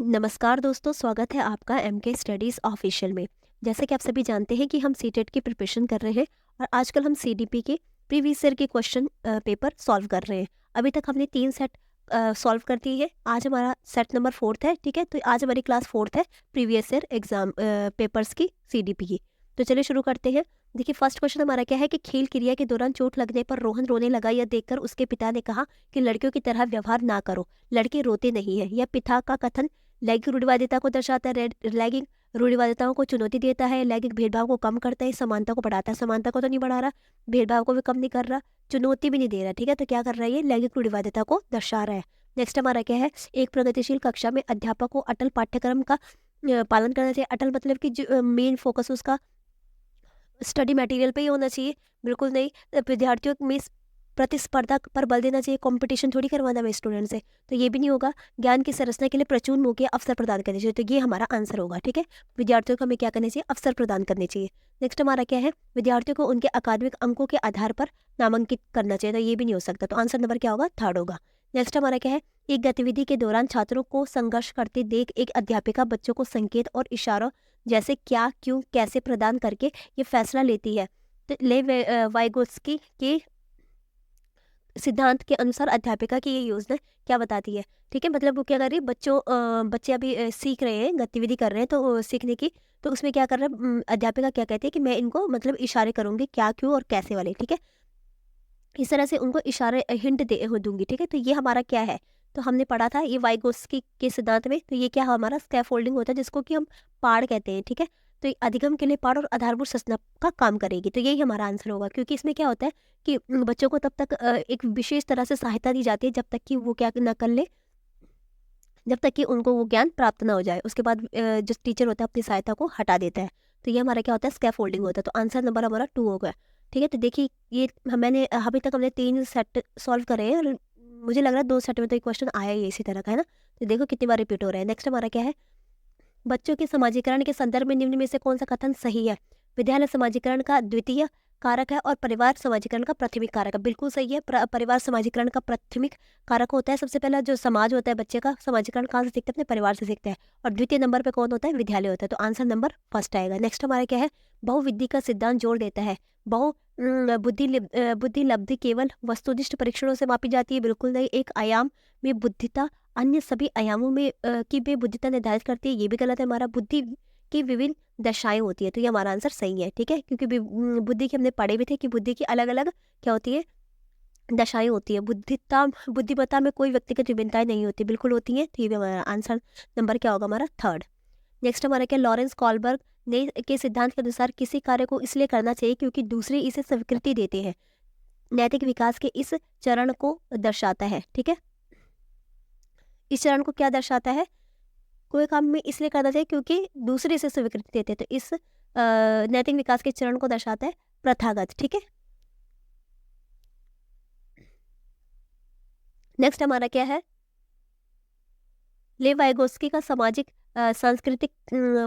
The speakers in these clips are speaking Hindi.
नमस्कार दोस्तों, स्वागत है आपका एमके स्टडीज़ ऑफिशियल में। जैसे कि आप सभी जानते हैं कि हम सीटेट की प्रिपरेशन कर रहे हैं और आजकल हम सीडीपी के प्रीवियस ईयर के क्वेश्चन पेपर सॉल्व कर रहे हैं। अभी तक हमने 3 सेट सॉल्व कर दिए हैं। आज हमारा सेट नंबर 4th है, ठीक है। तो आज हमारी क्लास 4th है प्रीवियस ईयर एग्जाम पेपर्स की, सीडीपी की। तो चलिए शुरू करते हैं। देखिए, फर्स्ट क्वेश्चन हमारा क्या है कि खेल क्रिया के दौरान चोट लगने पर रोहन रोने लगा। यह देखकर उसके पिता ने कहा कि लड़कियों की तरह व्यवहार ना करो, लड़के रोते नहीं है। यह पिता का कथन लैंगिक रूढ़िवादिता को दर्शाता है। लैंगिक रूढ़िवादिताओं को चुनौती देता है। लैंगिक भेदभाव को कम करता है, समानता को बढ़ाता है। समानता को तो नहीं बढ़ा रहा, भेदभाव को भी कम नहीं कर रहा, चुनौती भी नहीं दे रहा, ठीक है। तो क्या कर रहा है, ये लैंगिक रूढ़िवादिता को दर्शा रहा है। नेक्स्ट हमारा क्या है, एक प्रगतिशील कक्षा में अध्यापक को अटल पाठ्यक्रम का पालन करना चाहिए। अटल मतलब कि जो मेन फोकस उसका स्टडी मटेरियल पे ही होना चाहिए, बिल्कुल नहीं विद्यार्थियों में प्रतिस्पर्धा पर बल देना चाहिए। कंपटीशन थोड़ी करवाना है स्टूडेंट से, तो ये भी नहीं होगा। ज्ञान की संरचना के लिए प्रचुर मौके अवसर प्रदान करने चाहिए, तो ये हमारा आंसर होगा, ठीक है। विद्यार्थियों को हमें क्या करना चाहिए, अवसर प्रदान करने चाहिए। नेक्स्ट हमारा क्या है, विद्यार्थियों को उनके अकादमिक अंकों के आधार पर नामांकित करना चाहिए, तो ये भी नहीं हो सकता। तो आंसर नंबर क्या होगा, 3rd होगा। नेक्स्ट हमारा क्या है, एक गतिविधि के दौरान छात्रों को संघर्ष करते देख एक अध्यापिका बच्चों को संकेत और इशारों जैसे क्या, क्यों, कैसे प्रदान करके ये फैसला लेती है। तो वाइगोत्स्की के सिद्धांत के अनुसार अध्यापिका की ये योजना क्या बताती है, ठीक है। मतलब वो क्या कर रही है, बच्चे अभी सीख रहे हैं, गतिविधि कर रहे हैं, तो सीखने की, तो उसमें क्या कर रहा है, अध्यापिका क्या कहती है कि मैं इनको मतलब इशारे करूंगी, क्या, क्यों और कैसे वाले, ठीक है। इस तरह से उनको इशारे हिंट दे दूंगी, ठीक है। तो ये हमारा क्या है, तो हमने पढ़ा था ये वाइगोत्स्की के सिद्धांत में। तो ये क्या हमारा स्कैफोल्डिंग होता है, जिसको कि हम पाड़ कहते हैं, ठीक है। तो ये अधिगम के लिए पाड़ और आधारभूत संरचना का काम करेगी, तो यही हमारा आंसर होगा। क्योंकि इसमें क्या होता है कि बच्चों को तब तक एक विशेष तरह से सहायता दी जाती है जब तक कि वो क्या न कर ले, जब तक कि उनको वो ज्ञान प्राप्त ना हो जाए। उसके बाद जो टीचर होता है अपनी सहायता को हटा देता है। तो ये हमारा क्या होता है, स्कैफोल्डिंग होता है। तो आंसर नंबर हमारा 2 हो गया, ठीक है। तो देखिए, ये मैंने अभी तक हमने 3 सेट सॉल्व करे हैं और मुझे लग रहा है 2 सेट में तो एक क्वेश्चन आया ही है इसी तरह का, है ना। तो देखो कितनी बार रिपीट हो रहा है। नेक्स्ट हमारा क्या है, बच्चों के समाजीकरण के संदर्भ में निम्न में से कौन सा कथन सही है। विद्यालय समाजीकरण का द्वितीय कारक है और परिवार समाजीकरण का प्राथमिक कारक है। बिल्कुल सही है। परिवार समाजीकरण का प्राथमिक कारक होता है। सबसे पहला जो समाज होता है, बच्चे का समाजीकरण कहाँ से सीखते हैं, अपने परिवार से सीखते हैं। और द्वितीय नंबर पे कौन होता है, विद्यालय होता है। तो आंसर नंबर 1st आएगा। नेक्स्ट हमारा क्या है, बहुविधि का सिद्धांत जोड़ देता है। बुद्धि लब्धि केवल वस्तुनिष्ठ परीक्षणों से मापी जाती है, बिल्कुल नहीं। एक आयाम में बुद्धिता अन्य सभी आयामों में की बेबुद्धिता निर्धारित करती है, ये भी गलत है हमारा। बुद्धि की विभिन्न दशाएं होती है, तो ये हमारा आंसर सही है, ठीक है। क्योंकि बुद्धि की हमने पढ़े भी थे कि बुद्धि की अलग अलग क्या होती है, दशाएं होती है। बुद्धिमत्ता में कोई व्यक्तिगत विभिन्नताएं नहीं होती, बिल्कुल होती है। तो ये भी हमारा आंसर नंबर क्या होगा, हमारा 3rd। नेक्स्ट हमारा क्या, लॉरेंस कॉलबर्ग ने के सिद्धांत के अनुसार किसी कार्य को इसलिए करना चाहिए क्योंकि दूसरे इसे स्वीकृति देते हैं। नैतिक विकास के इस चरण को दर्शाता है, ठीक है। इस चरण को क्या दर्शाता है, कोई काम में इसलिए करना चाहिए क्योंकि दूसरे इसे स्वीकृति देते हैं। तो इस नैतिक विकास के चरण को दर्शाता है प्रथागत, ठीक है। नेक्स्ट हमारा क्या है, लेव वाइगोत्स्की का सामाजिक सांस्कृतिक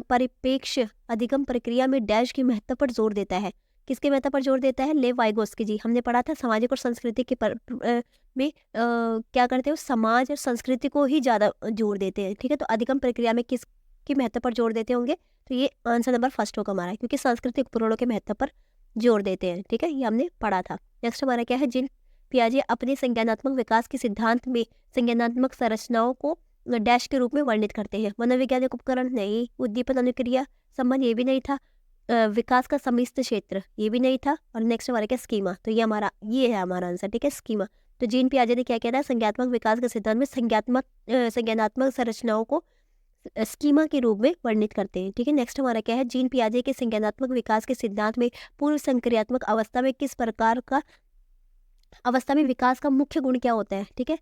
परिप्रेक्ष्य अधिगम प्रक्रिया में डैश की महत्व पर जोर देता है। किसके महत्व पर जोर देता है, लेव वाइगोत्स्की जी। हमने पढ़ा था सामाजिक और संस्कृति के में क्या करते हैं, समाज और संस्कृति को ही ज़्यादा जोर देते हैं, ठीक है। तो अधिगम प्रक्रिया में किसके महत्व पर जोर देते होंगे, तो ये आंसर नंबर 1st होगा हमारा, क्योंकि सांस्कृतिक उपकरणों के महत्व पर जोर देते हैं, ठीक है। ये हमने पढ़ा था। नेक्स्ट हमारा क्या है, जिन पियाजे अपने संज्ञानात्मक विकास के सिद्धांत में संज्ञानात्मक संरचनाओं को डैश के रूप में वर्णित करते हैं। मनोवैज्ञानिक उपकरण नहीं, उद्दीपन अनुक्रिया संबंध ये भी नहीं था, विकास का सम्मिश्र क्षेत्र ये भी नहीं था, और नेक्स्ट हमारा क्या, स्कीमा। तो ये है हमारा आंसर, ठीक है, स्कीमा। तो जीन पियाजे ने क्या किया था, संज्ञात्मक विकास के सिद्धांत में संज्ञानात्मक संरचनाओं को स्कीमा के रूप में वर्णित करते हैं, ठीक है। नेक्स्ट हमारा क्या है, जीन पियाजे के संज्ञानात्मक विकास के सिद्धांत में पूर्व संक्रियात्मक अवस्था में किस प्रकार का अवस्था में विकास का मुख्य गुण क्या होता है, ठीक है।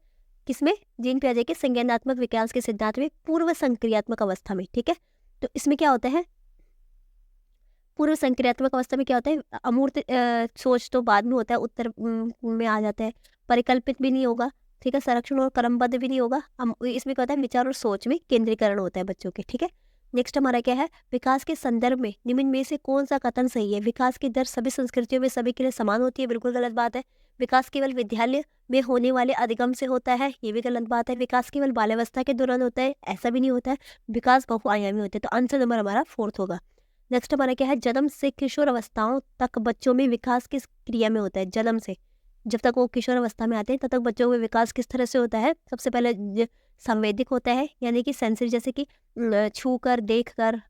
किसमें, जीन पियाजे के संज्ञानात्मक विकास के सिद्धांत में पूर्व संक्रियात्मक अवस्था में, ठीक है। तो इसमें क्या होता है, पूर्व संक्रियात्मक अवस्था में क्या होता है, अमूर्त सोच तो बाद में होता है, उत्तर में आ जाता है। परिकल्पित भी नहीं होगा, ठीक है। संरक्षण और क्रमबद्ध भी नहीं होगा। इसमें क्या होता है, विचार और सोच में केंद्रीकरण होता है बच्चों के, ठीक है। नेक्स्ट हमारा क्या है, विकास के संदर्भ में निम्न में से कौन सा कथन सही है। विकास की दर सभी संस्कृतियों में सभी के लिए समान होती है, बिल्कुल गलत बात है। विकास केवल विद्यालय में होने वाले अधिगम से होता है, ये भी गलत बात है। विकास केवल बाल्यावस्था के दौरान होता है, ऐसा भी नहीं होता है। विकास बहुआयामी होते हैं, तो आंसर नंबर हमारा 4th होगा। नेक्स्ट हमारा क्या है, जन्म से किशोर अवस्थाओं तक बच्चों में विकास किस क्रिया में होता है? जन्म से जब तक वो किशोर अवस्था में आते हैं तब तक बच्चों में विकास किस तरह से होता है? सबसे पहले संवेदिक होता है, यानी कि सेंसरी, जैसे कि छू कर, देख कर,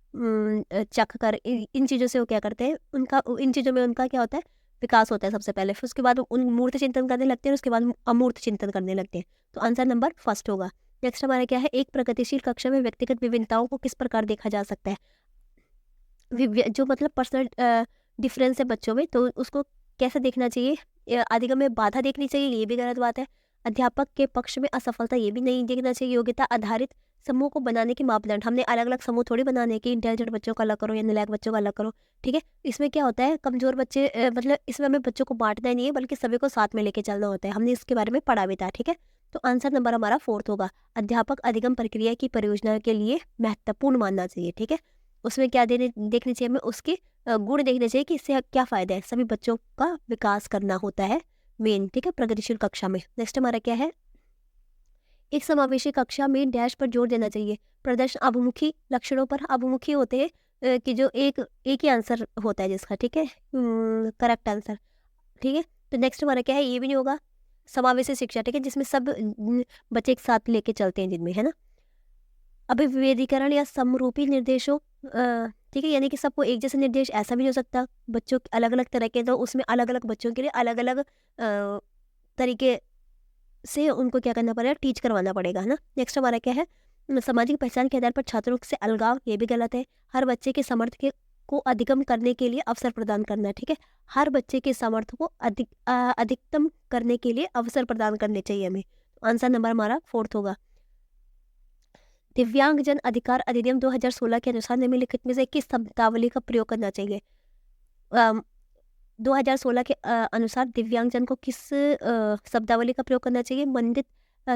चख कर, इन चीज़ों से वो क्या करते हैं, उनका इन चीज़ों में उनका क्या होता है, विकास होता है सबसे पहले। फिर उसके बाद उन मूर्त चिंतन करने लगते हैं, उसके बाद अमूर्त चिंतन करने लगते हैं। तो आंसर नंबर 1 होगा। नेक्स्ट हमारा क्या है, एक प्रगतिशील कक्षा में व्यक्तिगत विभिन्नताओं को किस प्रकार देखा जा सकता है? जो मतलब पर्सनल डिफरेंस है बच्चों में, तो उसको कैसे देखना चाहिए? अधिगम में बाधा देखनी चाहिए, ये भी गलत बात है। अध्यापक के पक्ष में असफलता, ये भी नहीं देखना चाहिए। योग्यता आधारित समूह को बनाने के मापदंड, हमने अलग अलग समूह थोड़ी बनाने की, इंटेलिजेंट बच्चों का अलग करो या नालायक बच्चों का अलग करो, ठीक है। इसमें क्या होता है, कमजोर बच्चे मतलब इसमें हमें बच्चों को बांटना नहीं है, बल्कि सभी को साथ में लेके चलना होता है। हमने इसके बारे में पढ़ा भी था, ठीक है। तो आंसर नंबर हमारा 4th होगा। अध्यापक अधिगम प्रक्रिया की परियोजना के लिए महत्वपूर्ण मानना चाहिए, ठीक है। उसमें क्या देखने चाहिए हमें, उसके गुण देखने चाहिए कि इससे क्या फ़ायदा है। सभी बच्चों का विकास करना होता है मेन, ठीक है, प्रगतिशील कक्षा में। नेक्स्ट हमारा क्या है, एक समावेशी कक्षा में डैश पर जोर देना चाहिए। प्रदर्शन अभिमुखी लक्षणों पर अभिमुखी होते हैं कि जो एक ही आंसर होता है जिसका, ठीक है, करेक्ट आंसर, ठीक है। तो नेक्स्ट हमारा क्या है, ये भी नहीं होगा। समावेशी शिक्षा, ठीक है, जिसमें सब बच्चे एक साथ लेके चलते हैं, जिनमें, है ना। अभिविवेदीकरण या समरूपी निर्देशों, ठीक है, यानी कि सबको एक जैसे निर्देश ऐसा भी नहीं हो सकता। बच्चों के अलग अलग तरह के, तो उसमें अलग अलग बच्चों के लिए अलग अलग तरीके से उनको क्या करना पड़ेगा, टीच करवाना पड़ेगा, है ना। नेक्स्ट हमारा क्या है, सामाजिक पहचान के आधार पर छात्रों से अलगाव, ये भी गलत है। हर बच्चे के सामर्थ्य को अधिगम करने के लिए अवसर प्रदान करना, ठीक है। हर बच्चे के सामर्थ्य को अधिकतम करने के लिए अवसर प्रदान करने चाहिए हमें। आंसर नंबर हमारा 4th होगा। दिव्यांगजन अधिकार अधिनियम 2016 के अनुसार निम्नलिखित में से किस शब्दावली का प्रयोग करना चाहिए? 2016 के अनुसार दिव्यांगजन को किस शब्दावली का प्रयोग करना चाहिए? मंडित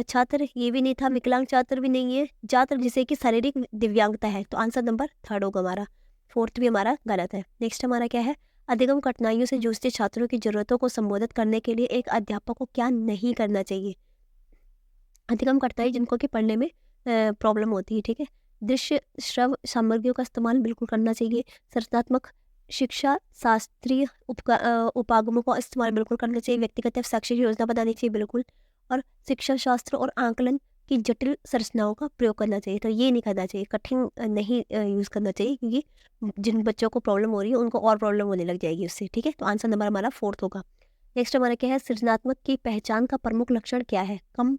छात्र, ये भी नहीं था। विकलांग छात्र भी नहीं है। छात्र जिसे कि शारीरिक दिव्यांगता है, तो आंसर नंबर 3rd होगा हमारा। 4th भी हमारा गलत है। नेक्स्ट हमारा क्या है, अधिगम कठिनाइयों से जूझते छात्रों की जरूरतों को संबोधित करने के लिए एक अध्यापक को क्या नहीं करना चाहिए? अधिगम कठिनाई जिनको कि पढ़ने में प्रॉब्लम होती है, ठीक है। दृश्य श्रव सामग्रियों का इस्तेमाल बिल्कुल करना चाहिए। संरचनात्मक शिक्षा शास्त्रीय उपागमों का इस्तेमाल बिल्कुल करना चाहिए। व्यक्तिगत शैक्षिक योजना बनानी चाहिए बिल्कुल। और शिक्षा शास्त्र और आंकलन की जटिल संरचनाओं का प्रयोग करना चाहिए, तो ये नहीं करना चाहिए। कठिन नहीं यूज़ करना चाहिए, क्योंकि जिन बच्चों को प्रॉब्लम हो रही है उनको और प्रॉब्लम होने लग जाएगी उससे, ठीक है। तो आंसर नंबर हमारा 4th होगा। नेक्स्ट हमारा क्या है, सृजनात्मक की पहचान का प्रमुख लक्षण क्या है? कम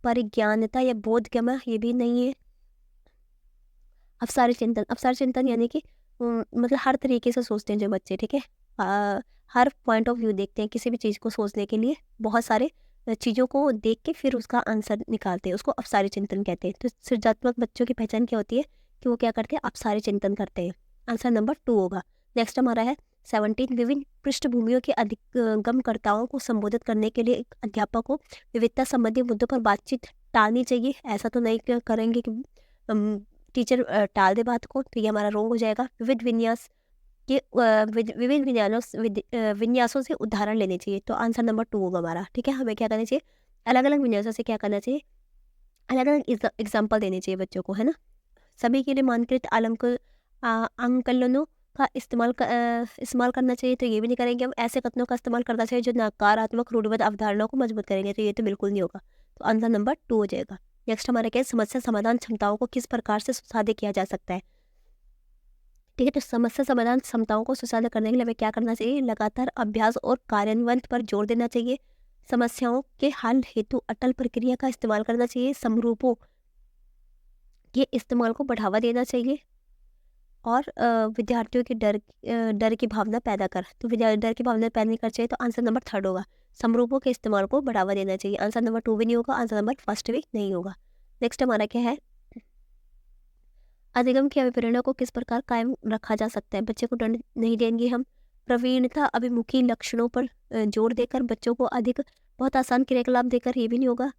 परिज्ञानता या बोधगम्य, ये भी नहीं है। अवसारी चिंतन यानी कि मतलब हर तरीके से सोचते हैं जो बच्चे, ठीक है। हर पॉइंट ऑफ व्यू देखते हैं किसी भी चीज़ को सोचने के लिए, बहुत सारे चीज़ों को देख के फिर उसका आंसर निकालते हैं, उसको अवसारी चिंतन कहते हैं। तो सृजनात्मक बच्चों की पहचान क्या होती है कि वो क्या करते हैं, अवसारी चिंतन करते हैं। आंसर नंबर 2 होगा। नेक्स्ट हमारा है 17 विभिन्न पृष्ठभूमियों के अधिगमकर्ताओं को संबोधित करने के लिए एक अध्यापक को विविधता संबंधी मुद्दों पर बातचीत टालनी चाहिए। ऐसा तो नहीं करेंगे कि टीचर टाल दे बात को, तो ये हमारा रोंग हो जाएगा। विविध विन्यास के विभिन्न विन्यासों से उदाहरण लेने चाहिए, तो आंसर नंबर 2 होगा हमारा, ठीक है। हमें क्या करना चाहिए, अलग अलग विन्यासों से क्या करना चाहिए, अलग अलग एग्जाम्पल देने चाहिए बच्चों को, है ना। सभी के लिए मानकृत आंकलनों का इस्तेमाल करना चाहिए, तो ये भी नहीं करेंगे हम। ऐसे कथनों का इस्तेमाल करना चाहिए जो नकारात्मक रूढ़िबद्ध अवधारणाओं को मजबूत करेंगे, तो ये तो बिल्कुल नहीं होगा। तो आंसर नंबर 2 हो जाएगा। नेक्स्ट हमारा क्या है, समस्या समाधान क्षमताओं को किस प्रकार से सुसाध्य किया जा सकता है? ठीक है, तो समस्या समाधान क्षमताओं को सुसाध्य करने के लिए हमें क्या करना चाहिए, लगातार अभ्यास और कार्यान्वयन पर जोर देना चाहिए। समस्याओं के हल हेतु अटल प्रक्रिया का इस्तेमाल करना चाहिए। समरूपों के इस्तेमाल को बढ़ावा देना चाहिए। और विद्यार्थियों की डर की भावना पैदा कर, तो डर की भावना पैदा नहीं कर चाहिए, तो आंसर नंबर 3rd होगा। समरूपों के इस्तेमाल को बढ़ावा देना चाहिए, आंसर नंबर 2 भी नहीं होगा, आंसर नंबर 1 भी नहीं होगा। नेक्स्ट हमारा क्या है, अधिगम की अभिप्रेरणा को किस प्रकार कायम रखा जा सकता है? बच्चे को दंड नहीं देंगे हम। प्रवीणता अभिमुखी लक्षणों पर जोर देकर, बच्चों को अधिक बहुत आसान क्रियाकलाप देकर, ये भी नहीं होगा।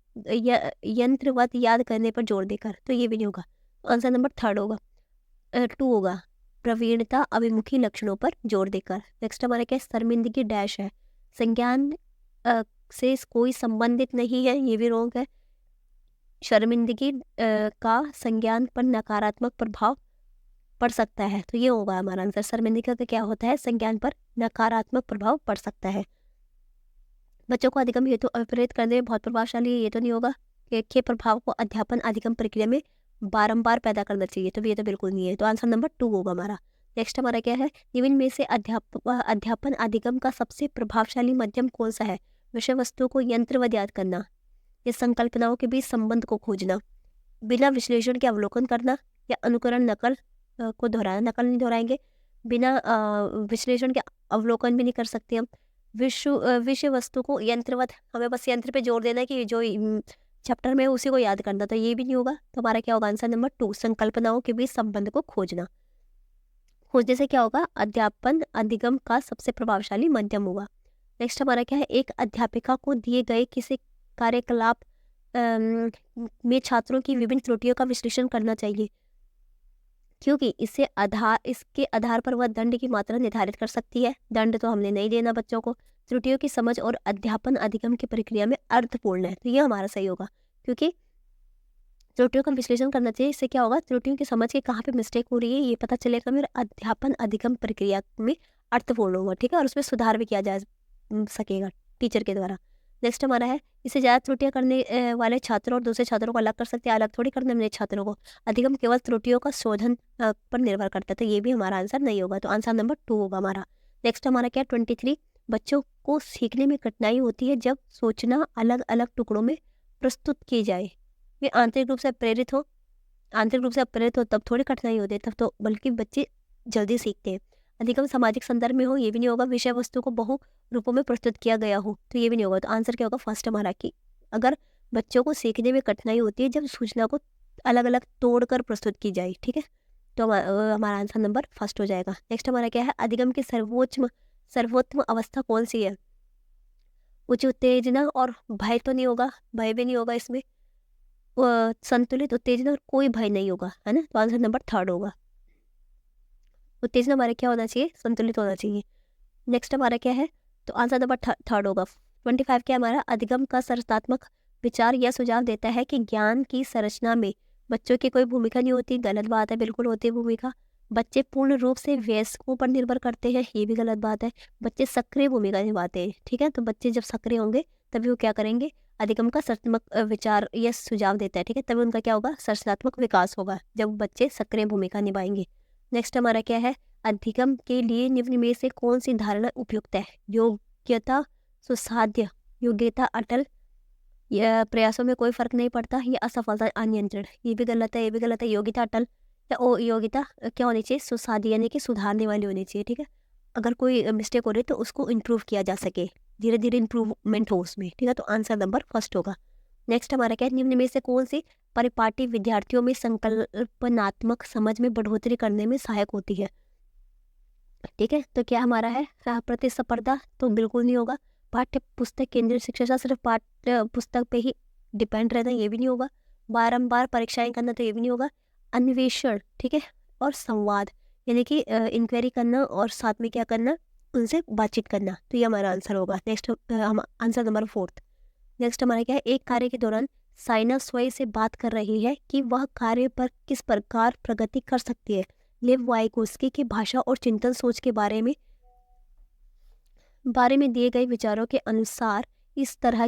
यंत्रवत याद करने पर जोर देकर, तो ये भी नहीं होगा। आंसर नंबर 3rd होगा, 2 होगा। प्रवीणता अभिमुखी लक्षणों पर जोर देकर। नेक्स्ट हमारा क्या है, शर्मिंदगी डैश है। संज्ञान से कोई संबंधित नहीं है, ये भी रॉन्ग है। शर्मिंदगी का संज्ञान पर नकारात्मक प्रभाव पड़ सकता है, तो ये होगा हमारा आंसर। शर्मिंदगी का क्या होता है, संज्ञान पर नकारात्मक प्रभाव पड़ सकता है। बच्चों को अधिगम हेतु प्रेरित करने में बहुत प्रभावशाली है, ये तो नहीं होगा। के प्रभाव को अध्यापन अधिगम प्रक्रिया में बारंबार पैदा करना चाहिए, तो ये तो बिल्कुल नहीं है, तो आंसर नंबर 2 होगा हमारा। नेक्स्ट हमारा क्या है, निम्न में से अध्यापन अधिगम का सबसे प्रभावशाली माध्यम कौन सा है। विषय वस्तु को यंत्रवत याद करना, या संकल्पनाओं के बीच संबंध को खोजना, बिना विश्लेषण के अवलोकन करना, या अनुकरण नकल को दोहराना। नकल नहीं दोहराएंगे, बिना विश्लेषण के अवलोकन भी नहीं कर सकते हम। विषय वस्तु को यंत्रवत, हमें बस यंत्र पे जोर देना है कि जो चैप्टर में है उसी को याद करना, तो ये भी नहीं होगा। तो हमारा क्या होगा आंसर नंबर 2, संकल्पनाओं के बीच संबंध को खोजना। खोजने से क्या होगा, अध्यापन अधिगम का सबसे प्रभावशाली माध्यम होगा। नेक्स्ट हमारा क्या है, एक अध्यापिका को दिए गए किसी कार्यकलाप में छात्रों की विभिन्न त्रुटियों का विश्लेषण करना चाहिए, क्योंकि इसके आधार पर वह दंड की मात्रा निर्धारित कर सकती है। दंड तो हमने नहीं देना बच्चों को। त्रुटियों की समझ और अध्यापन अधिगम की प्रक्रिया में अर्थपूर्ण है, तो ये हमारा सही होगा, क्योंकि त्रुटियों का विश्लेषण करना चाहिए। इससे क्या होगा, त्रुटियों की समझ के कहाँ पे मिस्टेक हो रही है ये पता चलेगा, मेरे अध्यापन अधिगम प्रक्रिया में अर्थपूर्ण होगा, ठीक है, और उसमें सुधार भी किया जा सकेगा टीचर के द्वारा। नेक्स्ट हमारा है, इससे ज़्यादा त्रुटियां करने वाले छात्रों और दूसरे छात्रों को अलग कर सकते हैं, अलग थोड़ी करने वाले छात्रों को। अधिगम केवल त्रुटियों का शोधन पर निर्भर करता है, तो ये भी हमारा आंसर नहीं होगा, तो आंसर नंबर 2 होगा हमारा। नेक्स्ट हमारा क्या, 23, बच्चों को सीखने में कठिनाई होती है जब सूचना अलग अलग टुकड़ों में प्रस्तुत की जाए। वे आंतरिक रूप से प्रेरित हो तब थोड़ी कठिनाई होती है, तब तो बल्कि बच्चे जल्दी सीखते हैं। अधिगम सामाजिक संदर्भ में हो, ये भी नहीं होगा। विषय वस्तु को बहु रूपों में प्रस्तुत किया गया हो, तो ये भी नहीं होगा। तो आंसर क्या होगा, फर्स्ट हमारा कि अगर बच्चों को सीखने में कठिनाई होती है जब सूचना को अलग अलग तोड़कर प्रस्तुत की जाए, ठीक है, तो हमारा आंसर नंबर फर्स्ट हो जाएगा। नेक्स्ट हमारा क्या है, अधिगम की सर्वोत्तम अवस्था कौन सी है। उच्च उत्तेजना और भय तो नहीं होगा, भय भी नहीं होगा इसमें। संतुलित उत्तेजना और कोई भय नहीं होगा, है ना, तो आंसर नंबर 3 होगा। उत्तेजना हमारा क्या होना चाहिए, संतुलित होना चाहिए। नेक्स्ट हमारा क्या है, तो आंसर नंबर 3 होगा। 25 क्या हमारा, अधिगम का संरचनात्मक विचार यह सुझाव देता है कि ज्ञान की संरचना में बच्चों की कोई भूमिका नहीं होती। गलत बात है, बिल्कुल होती है भूमिका। बच्चे पूर्ण रूप से वयस्कों पर निर्भर करते हैं, ये भी गलत बात है। बच्चे सक्रिय भूमिका निभाते हैं, ठीक है, तो बच्चे जब सक्रिय होंगे तभी वो क्या करेंगे, अधिगम का संरचनात्मक विचार यह सुझाव देता है, ठीक है, तभी उनका क्या होगा, संरचनात्मक विकास होगा, जब बच्चे सक्रिय भूमिका निभाएंगे। नेक्स्ट हमारा क्या है, अधिगम के लिए निम्न में से कौन सी धारणा उपयुक्त है। योग्यता सुसाध्य, योग्यता अटल, या प्रयासों में कोई फर्क नहीं पड़ता, या असफलता अनियंत्रित, ये भी गलत है, ये भी गलत है। योग्यता अटल या योग्यता क्या होनी चाहिए, सुसाध्य, यानी कि सुधारने वाली होनी चाहिए, ठीक है, अगर कोई मिस्टेक हो रही है तो उसको इम्प्रूव किया जा सके, धीरे धीरे इम्प्रूवमेंट हो उसमें, ठीक है, तो आंसर नंबर फर्स्ट होगा। नेक्स्ट हमारा क्या है, निम्न में से कौन सी परिपाटी विद्यार्थियों में संकल्पनात्मक समझ में बढ़ोतरी करने में सहायक होती है, ठीक है, तो क्या हमारा है, प्रतिस्पर्धा तो बिल्कुल नहीं होगा। पाठ्य पुस्तक केंद्रीय शिक्षा सिर्फ पाठ्य पुस्तक पे ही डिपेंड रहना, ये भी नहीं होगा। बारंबार परीक्षाएं करना, तो ये भी नहीं होगा। अन्वेषण, ठीक है, और संवाद, यानी कि इंक्वायरी करना और साथ में क्या करना, उनसे बातचीत करना, तो ये हमारा आंसर होगा। नेक्स्ट हम आंसर नंबर 4। नेक्स्ट हमारा क्या है, एक कार्य के दौरान साइना स्वयं से बात कर रही है कि वह कार्य पर किस प्रकार प्रगति कर सकती है। लेव वाइगोस्की की भाषा और चिंतन सोच के बारे में दिए गए विचारों के अनुसार इस तरह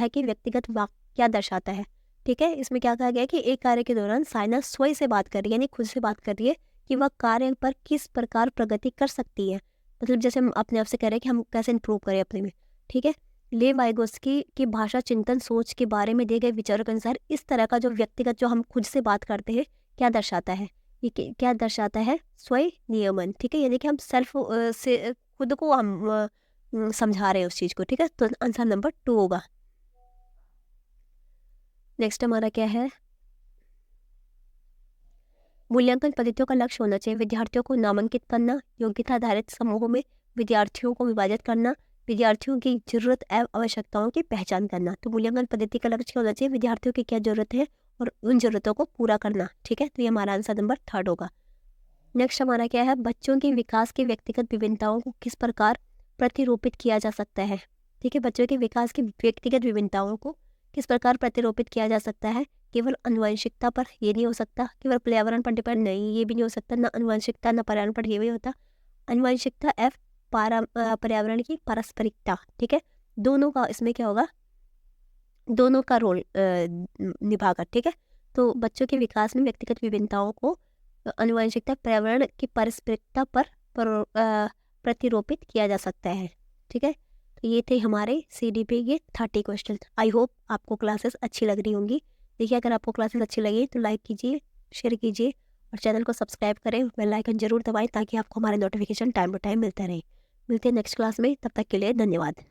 के व्यक्तिगत वाक्य क्या दर्शाता है, ठीक है, इसमें क्या कहा गया है कि एक कार्य के दौरान साइना स्वयं से बात कर रही है, यानी खुद से बात कर रही है कि वह कार्य पर किस प्रकार प्रगति कर सकती है, मतलब जैसे हम अपने आप से कह रहे हैं कि हम कैसे इंप्रूव करें अपने में, ठीक है। लेव वाइगोस्की की भाषा चिंतन सोच के बारे में दिए गए विचारों के अनुसार इस तरह का जो व्यक्तिगत जो हम खुद से बात करते हैं क्या दर्शाता है, ये क्या दर्शाता है, स्वयं नियमन, ठीक है, यानी कि हम सेल्फ से खुद को हम समझा रहे हैं उस चीज़ को, ठीक है, तो आंसर नंबर 2 होगा। नेक्स्ट हमारा क्या है, मूल्यांकन पद्धतियों का लक्ष्य होना चाहिए विद्यार्थियों को नामांकित करना, योग्यता आधारित समूहों में विद्यार्थियों को विभाजित करना, विद्यार्थियों की जरूरत एवं आवश्यकताओं की पहचान करना। तो मूल्यांकन पद्धति का लक्ष्य होना चाहिए विद्यार्थियों की क्या जरूरत है और उन जरूरतों को पूरा करना, ठीक है, तो ये हमारा आंसर नंबर 3 होगा। नेक्स्ट हमारा क्या है, बच्चों के विकास की व्यक्तिगत विभिन्नताओं को किस प्रकार प्रतिरूपित किया जा सकता है। ठीक है, बच्चों के विकास की व्यक्तिगत विभिन्नताओं को किस प्रकार प्रतिरूपित किया जा सकता है। केवल आनुवंशिकता पर ये नहीं हो सकता, केवल पर्यावरण पर डिपेंड नहीं, ये भी नहीं हो सकता, ना आनुवंशिकता ना पर्यावरण पर ये भी होता। आनुवंशिकता एफ पर्यावरण की पारस्परिकता। ठीक है, दोनों का इसमें क्या होगा, दोनों का रोल निभाकर। ठीक है, तो बच्चों के विकास में व्यक्तिगत विभिन्नताओं को आनुवंशिकता पर्यावरण की पारस्परिकता पर प्रतिरूपित किया जा सकता है। ठीक है, तो ये थे हमारे CDP के 30 क्वेश्चन। आई होप आपको क्लासेस अच्छी लग रही होंगी। देखिए, अगर आपको क्लासेस अच्छी लगी तो लाइक कीजिए, शेयर कीजिए और चैनल को सब्सक्राइब करें, बेल आइकन जरूर दबाएं ताकि आपको हमारे नोटिफिकेशन टाइम टू टाइम मिलते रहे। मिलते हैं नेक्स्ट क्लास में, तब तक के लिए धन्यवाद।